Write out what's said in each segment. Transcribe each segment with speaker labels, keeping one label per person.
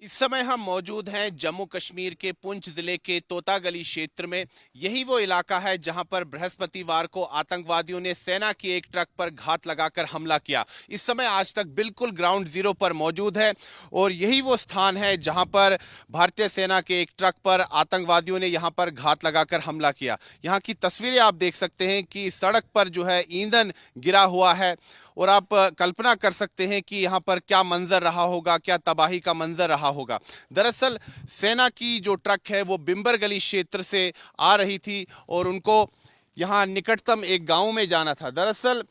Speaker 1: इस समय हम मौजूद हैं जम्मू कश्मीर के पुंछ जिले के तोतागली क्षेत्र में। यही वो इलाका है जहां पर बृहस्पतिवार को आतंकवादियों ने सेना की एक ट्रक पर घात लगाकर हमला किया। इस समय आज तक बिल्कुल ग्राउंड जीरो पर मौजूद है और यही वो स्थान है जहां पर भारतीय सेना के एक ट्रक पर आतंकवादियों ने यहां पर घात लगाकर हमला किया। यहां की तस्वीरें आप देख सकते हैं कि सड़क पर जो है ईंधन गिरा हुआ है और आप कल्पना कर सकते हैं कि यहाँ पर क्या मंजर रहा होगा, क्या तबाही का मंजर रहा होगा। दरअसल सेना की जो ट्रक है वो बिम्बर गली क्षेत्र से आ रही थी और उनको यहाँ निकटतम एक गांव में जाना था। दरअसल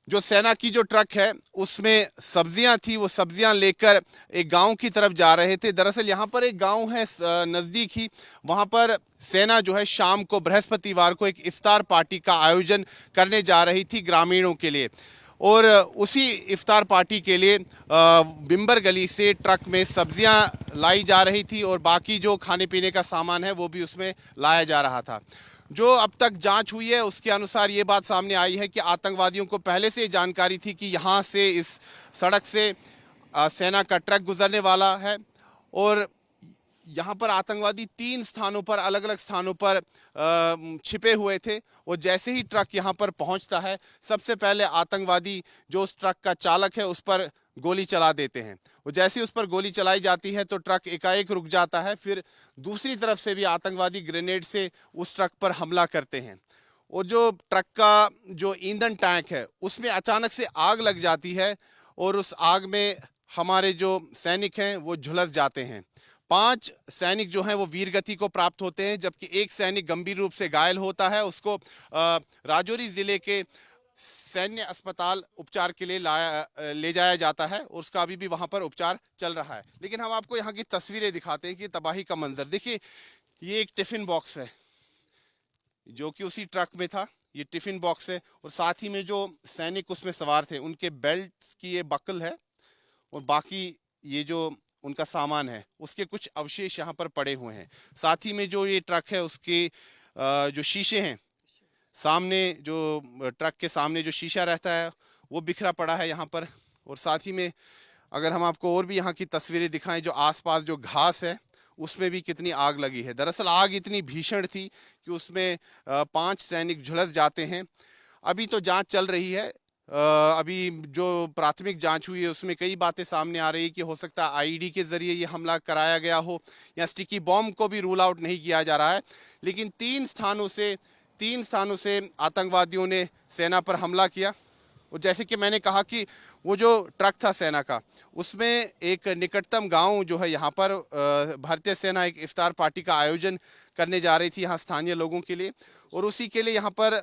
Speaker 1: जो सेना की जो ट्रक है उसमें सब्जियां थी, वो सब्जियां लेकर एक गांव की तरफ जा रहे थे। दरअसल यहाँ पर एक गांव है नज़दीक ही, वहां पर सेना जो है शाम को बृहस्पतिवार को एक इफ्तार पार्टी का आयोजन करने जा रही थी ग्रामीणों के लिए और उसी इफ्तार पार्टी के लिए बिम्बर गली से ट्रक में सब्जियां लाई जा रही थी और बाकी जो खाने पीने का सामान है वो भी उसमें लाया जा रहा था। जो अब तक जांच हुई है उसके अनुसार ये बात सामने आई है कि आतंकवादियों को पहले से जानकारी थी कि यहाँ से इस सड़क से सेना का ट्रक गुजरने वाला है और यहाँ पर आतंकवादी तीन स्थानों पर, अलग अलग स्थानों पर छिपे हुए थे और जैसे ही ट्रक यहाँ पर पहुँचता है सबसे पहले आतंकवादी जो उस ट्रक का चालक है उस पर गोली चला देते हैं और जैसे ही उस पर गोली चलाई जाती है तो ट्रक एकाएक रुक जाता है। फिर दूसरी तरफ से भी आतंकवादी ग्रेनेड से उस ट्रक पर हमला करते हैं और जो ट्रक का जो ईंधन टैंक है उसमें अचानक से आग लग जाती है और उस आग में हमारे जो सैनिक हैं वो झुलस जाते हैं। 5 सैनिक जो हैं वो वीरगति को प्राप्त होते हैं जबकि एक सैनिक गंभीर रूप से घायल होता है। उसको राजौरी जिले के सैन्य अस्पताल उपचार के लिए ले जाया जाता है और उसका अभी भी वहां पर उपचार चल रहा है। लेकिन हम आपको यहाँ की तस्वीरें दिखाते हैं कि तबाही का मंजर देखिए। ये एक टिफिन बॉक्स है जो कि उसी ट्रक में था। ये टिफिन बॉक्स है और साथ ही में जो सैनिक उसमें सवार थे उनके बेल्ट की ये बकल है और बाकी ये जो उनका सामान है उसके कुछ अवशेष यहाँ पर पड़े हुए हैं। साथ ही में जो ये ट्रक है उसके जो शीशे हैं, सामने जो ट्रक के सामने जो शीशा रहता है वो बिखरा पड़ा है यहाँ पर। और साथ ही में अगर हम आपको और भी यहाँ की तस्वीरें दिखाएं, जो आसपास जो घास है उसमें भी कितनी आग लगी है। दरअसल आग इतनी भीषण थी कि उसमें 5 सैनिक झुलस जाते हैं। अभी तो जांच चल रही है। अभी जो प्राथमिक जांच हुई है उसमें कई बातें सामने आ रही है कि हो सकता है आईईडी के जरिए ये हमला कराया गया हो या स्टिकी बॉम्ब को भी रूल आउट नहीं किया जा रहा है। लेकिन तीन स्थानों से आतंकवादियों ने सेना पर हमला किया और जैसे कि मैंने कहा कि वो जो ट्रक था सेना का उसमें एक निकटतम गांव जो है यहाँ पर भारतीय सेना एक इफ्तार पार्टी का आयोजन करने जा रही थी यहाँ स्थानीय लोगों के लिए और उसी के लिए यहाँ पर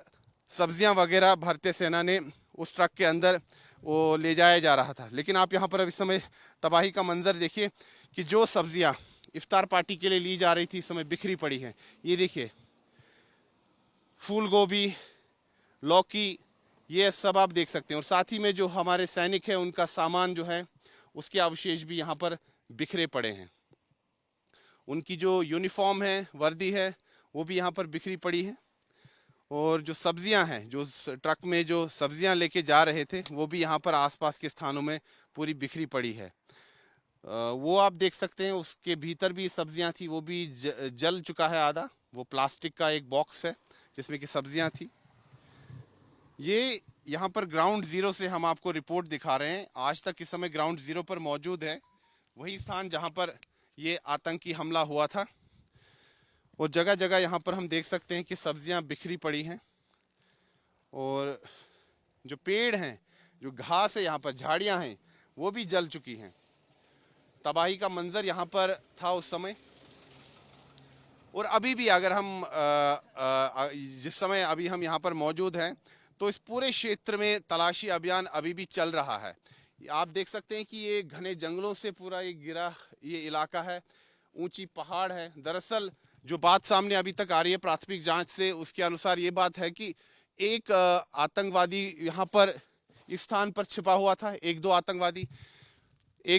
Speaker 1: सब्जियां वगैरह भारतीय सेना ने उस ट्रक के अंदर वो ले जाया जा रहा था। लेकिन आप यहाँ पर अब इस समय तबाही का मंजर देखिए कि जो सब्जियां इफ्तार पार्टी के लिए ली जा रही थी इस समय बिखरी पड़ी हैं। ये देखिए फूल गोभी, लौकी, ये सब आप देख सकते हैं और साथ ही में जो हमारे सैनिक हैं उनका सामान जो है उसके अवशेष भी यहाँ पर बिखरे पड़े हैं। उनकी जो यूनिफॉर्म है, वर्दी है, वो भी यहाँ पर बिखरी पड़ी है और जो सब्जियां हैं, जो ट्रक में जो सब्जियां लेके जा रहे थे वो भी यहाँ पर आसपास के स्थानों में पूरी बिखरी पड़ी है। वो आप देख सकते हैं उसके भीतर भी सब्जियां थी, वो भी जल चुका है आधा। वो प्लास्टिक का एक बॉक्स है जिसमें कि सब्जियां थी। ये यहाँ पर ग्राउंड जीरो से हम आपको रिपोर्ट दिखा रहे हैं। आज तक इस समय ग्राउंड जीरो पर मौजूद है वही स्थान जहाँ पर ये आतंकी हमला हुआ था और जगह जगह यहाँ पर हम देख सकते हैं कि सब्जियां बिखरी पड़ी हैं और जो पेड़ हैं, जो घास है, यहाँ पर झाड़ियां हैं, वो भी जल चुकी हैं। तबाही का मंजर यहाँ पर था उस समय और अभी भी अगर हम जिस समय अभी हम यहाँ पर मौजूद हैं तो इस पूरे क्षेत्र में तलाशी अभियान अभी भी चल रहा है। आप देख सकते हैं कि ये घने जंगलों से पूरा ये घिरा ये इलाका है, ऊंची पहाड़ है। दरअसल जो बात सामने अभी तक आ रही है प्राथमिक जांच से उसके अनुसार ये बात है कि एक आतंकवादी यहाँ पर इस स्थान पर छिपा हुआ था, एक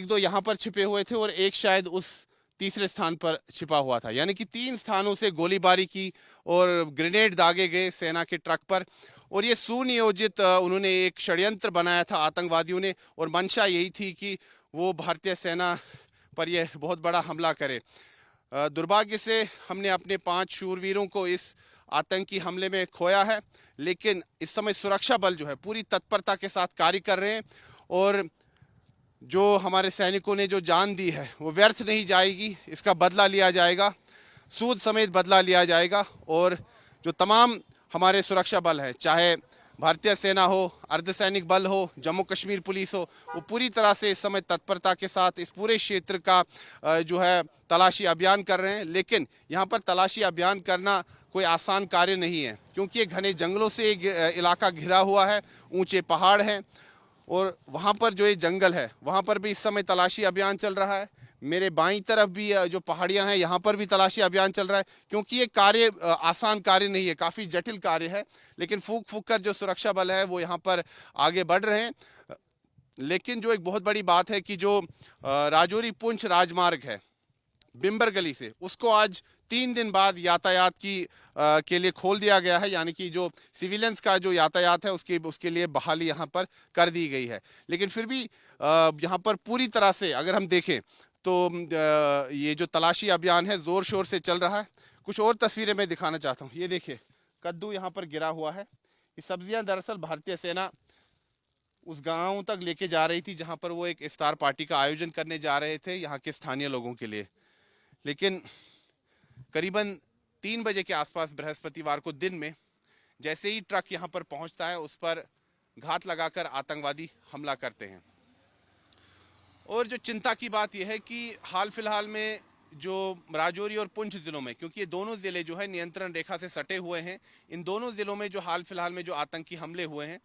Speaker 1: दो यहाँ पर छिपे हुए थे और एक शायद उस तीसरे स्थान पर छिपा हुआ था। यानी कि 3 स्थानों से गोलीबारी की और ग्रेनेड दागे गए सेना के ट्रक पर और ये सुनियोजित उन्होंने एक षड्यंत्र बनाया था आतंकवादियों ने और मंशा यही थी कि वो भारतीय सेना पर यह बहुत बड़ा हमला करे। दुर्भाग्य से हमने अपने 5 शूरवीरों को इस आतंकी हमले में खोया है, लेकिन इस समय सुरक्षा बल जो है पूरी तत्परता के साथ कार्य कर रहे हैं और जो हमारे सैनिकों ने जो जान दी है वो व्यर्थ नहीं जाएगी। इसका बदला लिया जाएगा, सूद समेत बदला लिया जाएगा। और जो तमाम हमारे सुरक्षा बल है, चाहे भारतीय सेना हो, अर्धसैनिक बल हो, जम्मू कश्मीर पुलिस हो, वो पूरी तरह से इस समय तत्परता के साथ इस पूरे क्षेत्र का जो है तलाशी अभियान कर रहे हैं। लेकिन यहाँ पर तलाशी अभियान करना कोई आसान कार्य नहीं है, क्योंकि ये घने जंगलों से एक इलाका घिरा हुआ है, ऊंचे पहाड़ हैं और वहाँ पर जो ये जंगल है वहाँ पर भी इस समय तलाशी अभियान चल रहा है। मेरे बाईं तरफ भी जो पहाड़ियाँ हैं यहाँ पर भी तलाशी अभियान चल रहा है, क्योंकि ये कार्य आसान कार्य नहीं है, काफ़ी जटिल कार्य है। लेकिन फूक फूक कर जो सुरक्षा बल है वो यहाँ पर आगे बढ़ रहे हैं। लेकिन जो एक बहुत बड़ी बात है कि जो राजौरी पुंछ राजमार्ग है बिम्बर गली से, उसको आज 3 दिन बाद यातायात के लिए खोल दिया गया है, यानी कि जो सिविलियंस का जो यातायात है उसके लिए बहाली यहाँ पर कर दी गई है। लेकिन फिर भी यहाँ पर पूरी तरह से अगर हम देखें तो ये जो तलाशी अभियान है ज़ोर शोर से चल रहा है। कुछ और तस्वीरें मैं दिखाना चाहता हूँ। ये देखिए, कद्दू यहाँ पर गिरा हुआ है। ये सब्जियाँ दरअसल भारतीय सेना उस गांव तक लेके जा रही थी जहाँ पर वो एक इफ्तार पार्टी का आयोजन करने जा रहे थे यहाँ के स्थानीय लोगों के लिए। लेकिन करीबन 3 बजे के आसपास बृहस्पतिवार को दिन में जैसे ही ट्रक यहाँ पर पहुँचता है उस पर घात लगाकर आतंकवादी हमला करते हैं। और जो चिंता की बात यह है कि हाल फिलहाल में जो राजौरी और पुंछ ज़िलों में, क्योंकि ये दोनों ज़िले जो है नियंत्रण रेखा से सटे हुए हैं, इन दोनों ज़िलों में जो हाल फिलहाल में जो आतंकी हमले हुए हैं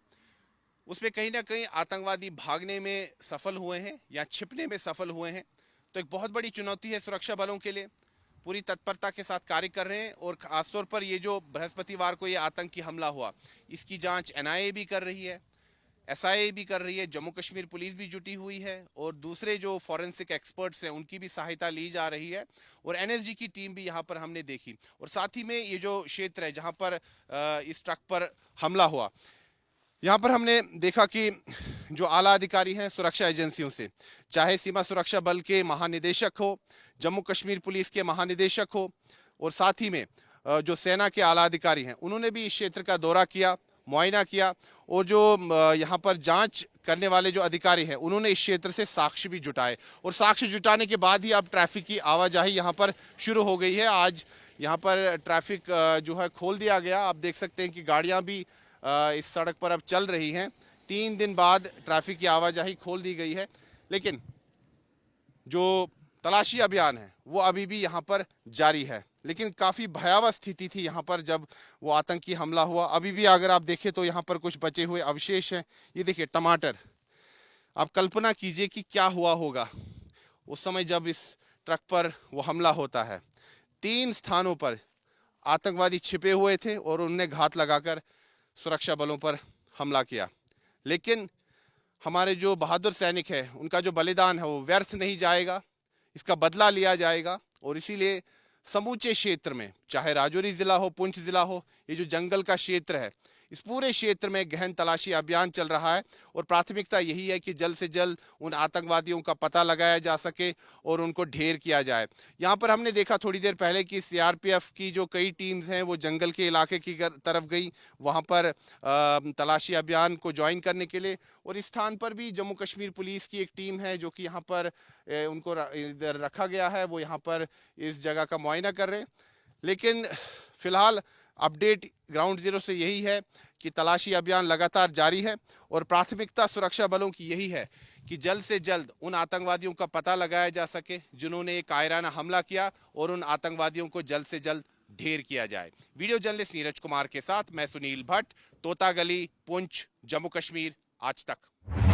Speaker 1: उसमें कहीं ना कहीं आतंकवादी भागने में सफल हुए हैं या छिपने में सफल हुए हैं। तो एक बहुत बड़ी चुनौती है सुरक्षा बलों के लिए, पूरी तत्परता के साथ कार्य कर रहे हैं। और खासतौर पर ये जो बृहस्पतिवार को ये आतंकी हमला हुआ, इसकी जांच एनआईए भी कर रही है, एसआईए भी कर रही है, जम्मू कश्मीर पुलिस भी जुटी हुई है और दूसरे जो फॉरेंसिक एक्सपर्ट्स हैं उनकी भी सहायता ली जा रही है और एनएसजी की टीम भी यहाँ पर हमने देखी। और साथ ही में ये जो क्षेत्र है जहाँ पर इस ट्रक पर हमला हुआ, यहाँ पर हमने देखा कि जो आला अधिकारी हैं सुरक्षा एजेंसियों से, चाहे सीमा सुरक्षा बल के महानिदेशक हो, जम्मू कश्मीर पुलिस के महानिदेशक हो और साथ ही में जो सेना के आला अधिकारी हैं, उन्होंने भी इस क्षेत्र का दौरा किया, मुआयना किया। और जो यहाँ पर जांच करने वाले जो अधिकारी हैं उन्होंने इस क्षेत्र से साक्ष्य भी जुटाए और साक्ष्य जुटाने के बाद ही अब ट्रैफिक की आवाजाही यहाँ पर शुरू हो गई है। आज यहाँ पर ट्रैफिक जो है खोल दिया गया। आप देख सकते हैं कि गाड़ियाँ भी इस सड़क पर अब चल रही हैं। 3 दिन बाद ट्रैफिक की आवाजाही खोल दी गई है, लेकिन जो तलाशी अभियान है वो अभी भी यहाँ पर जारी है। लेकिन काफ़ी भयावह स्थिति थी यहाँ पर जब वो आतंकी हमला हुआ। अभी भी अगर आप देखें तो यहाँ पर कुछ बचे हुए अवशेष हैं। ये देखिए टमाटर, आप कल्पना कीजिए कि क्या हुआ होगा उस समय जब इस ट्रक पर वो हमला होता है। 3 स्थानों पर आतंकवादी छिपे हुए थे और उनने घात लगाकर सुरक्षा बलों पर हमला किया। लेकिन हमारे जो बहादुर सैनिक हैं उनका जो बलिदान है वो व्यर्थ नहीं जाएगा, इसका बदला लिया जाएगा। और इसीलिए समूचे क्षेत्र में, चाहे राजौरी ज़िला हो, पुंछ ज़िला हो, ये जो जंगल का क्षेत्र है, इस पूरे क्षेत्र में गहन तलाशी अभियान चल रहा है और प्राथमिकता यही है कि जल्द से जल्द उन आतंकवादियों का पता लगाया जा सके और उनको ढेर किया जाए। यहाँ पर हमने देखा थोड़ी देर पहले कि सीआरपीएफ की जो कई टीम्स हैं वो जंगल के इलाके की तरफ गई, वहाँ पर तलाशी अभियान को ज्वाइन करने के लिए। और इस स्थान पर भी जम्मू कश्मीर पुलिस की एक टीम है जो कि यहाँ पर उनको इधर रखा गया है, वो यहाँ पर इस जगह का मुआयना कर रहे हैं। लेकिन फिलहाल अपडेट ग्राउंड जीरो से यही है कि तलाशी अभियान लगातार जारी है और प्राथमिकता सुरक्षा बलों की यही है कि जल्द से जल्द उन आतंकवादियों का पता लगाया जा सके जिन्होंने एक कायराना हमला किया और उन आतंकवादियों को जल्द से जल्द ढेर किया जाए। वीडियो जर्नलिस्ट नीरज कुमार के साथ मैं सुनील भट्ट, तोतागली, पुंछ, जम्मू कश्मीर, आज तक।